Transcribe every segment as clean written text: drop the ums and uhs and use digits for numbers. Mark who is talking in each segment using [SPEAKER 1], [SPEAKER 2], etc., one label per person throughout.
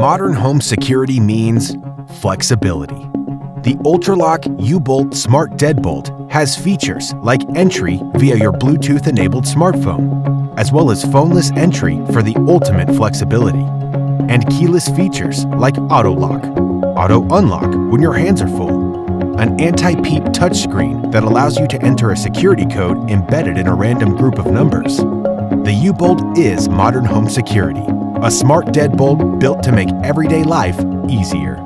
[SPEAKER 1] Modern home security means flexibility. The ULTRALOQ U-Bolt Smart Deadbolt has features like entry via your Bluetooth-enabled smartphone, as well as phoneless entry for the ultimate flexibility, and keyless features like auto lock, auto unlock when your hands are full, an anti-peep touchscreen that allows you to enter a security code embedded in a random group of numbers. The U-Bolt is modern home security, a smart deadbolt built to make everyday life easier.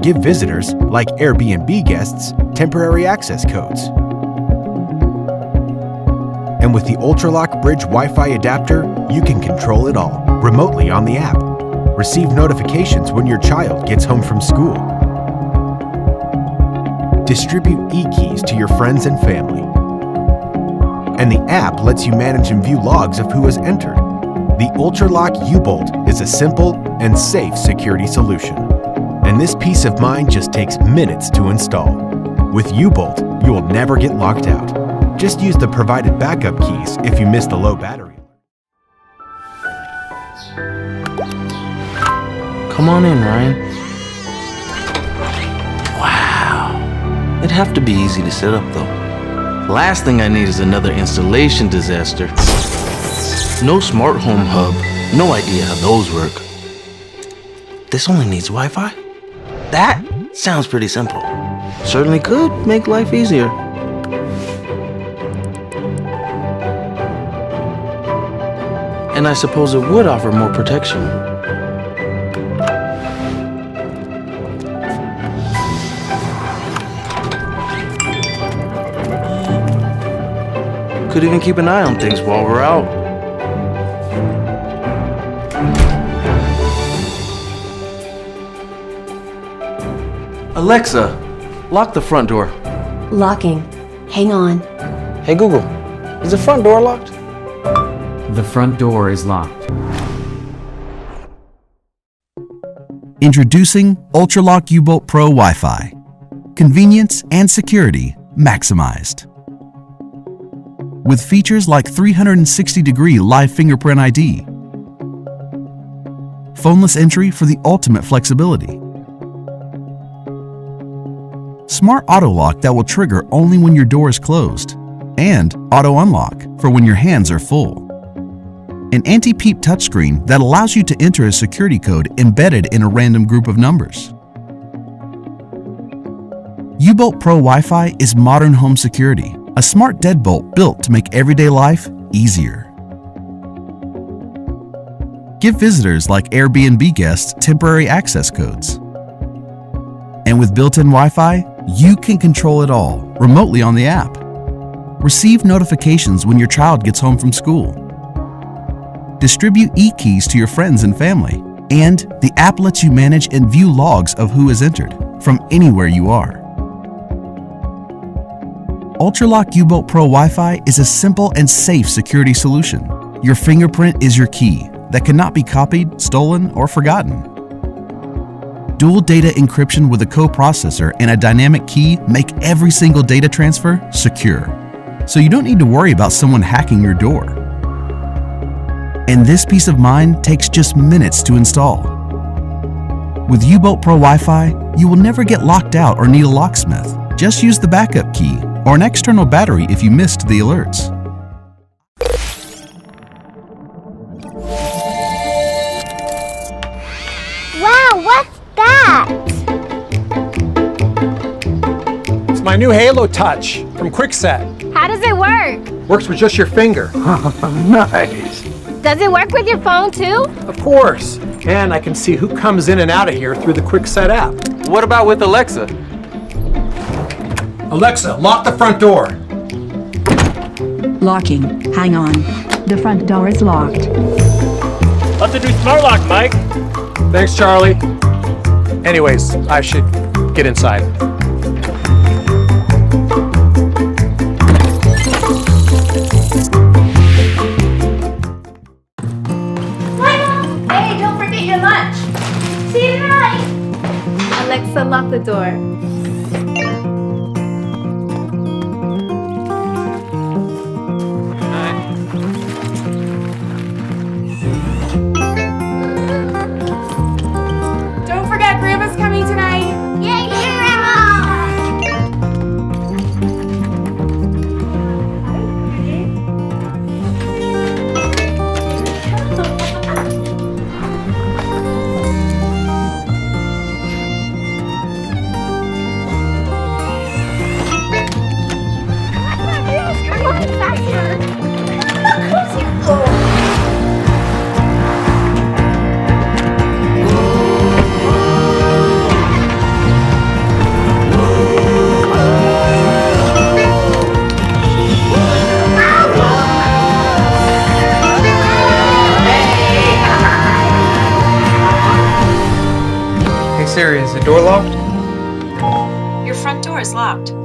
[SPEAKER 1] Give visitors, like Airbnb guests, temporary access codes. And with the ULTRALOQ Bridge Wi-Fi adapter, you can control it all remotely on the app. Receive notifications when your child gets home from school. Distribute e-keys to your friends and family. And the app lets you manage and view logs of who has entered. The ULTRALOQ U-Bolt is a simple and safe security solution. And this peace of mind just takes minutes to install. With U-Bolt, you will never get locked out. Just use the provided backup keys if you miss the low battery.
[SPEAKER 2] Come on in, Ryan. Wow. It'd have to be easy to set up, though. Last thing I need is another installation disaster. No smart home hub. No idea how those work. This only needs Wi-Fi? That sounds pretty simple. Certainly could make life easier. And I suppose it would offer more protection. Could even keep an eye on things while we're out. Alexa, lock the front door.
[SPEAKER 3] Locking. Hang on.
[SPEAKER 2] Hey Google, is the front door locked?
[SPEAKER 4] The front door is locked.
[SPEAKER 5] Introducing ULTRALOQ U-Bolt Pro Wi-Fi. Convenience and security maximized. With features like 360-degree live fingerprint ID, phoneless entry for the ultimate flexibility, smart auto lock that will trigger only when your door is closed, and auto unlock for when your hands are full. An anti-peep touchscreen that allows you to enter a security code embedded in a random group of numbers. U-Bolt Pro Wi-Fi is modern home security, a smart deadbolt built to make everyday life easier. Give visitors like Airbnb guests temporary access codes. And with built-in Wi-Fi, you can control it all remotely on the app. Receive notifications when your child gets home from school. Distribute e-keys to your friends and family. And the app lets you manage and view logs of who has entered from anywhere you are. ULTRALOQ U-Bolt Pro Wi-Fi is a simple and safe security solution. Your fingerprint is your key that cannot be copied, stolen, or forgotten. Dual data encryption with a coprocessor and a dynamic key make every single data transfer secure, so you don't need to worry about someone hacking your door. And this peace of mind takes just minutes to install. With U-Bolt Pro Wi-Fi, you will never get locked out or need a locksmith. Just use the backup key or an external battery if you missed the alerts.
[SPEAKER 6] Wow, what's that?
[SPEAKER 7] It's my new Halo Touch from Kwikset.
[SPEAKER 6] How does it work?
[SPEAKER 7] Works with just your finger.
[SPEAKER 2] Nice.
[SPEAKER 6] Does it work with your phone too?
[SPEAKER 7] Of course. And I can see who comes in and out of here through the Kwikset app.
[SPEAKER 2] What about with Alexa?
[SPEAKER 7] Alexa, lock the front door.
[SPEAKER 3] Locking. Hang on. The front door is locked.
[SPEAKER 8] That's a new smart lock, Mike.
[SPEAKER 7] Thanks, Charlie. Anyways, I should get inside.
[SPEAKER 6] Hey, don't forget your lunch. See you tonight. Alexa, lock the door.
[SPEAKER 7] door locked?
[SPEAKER 9] Your front door is locked.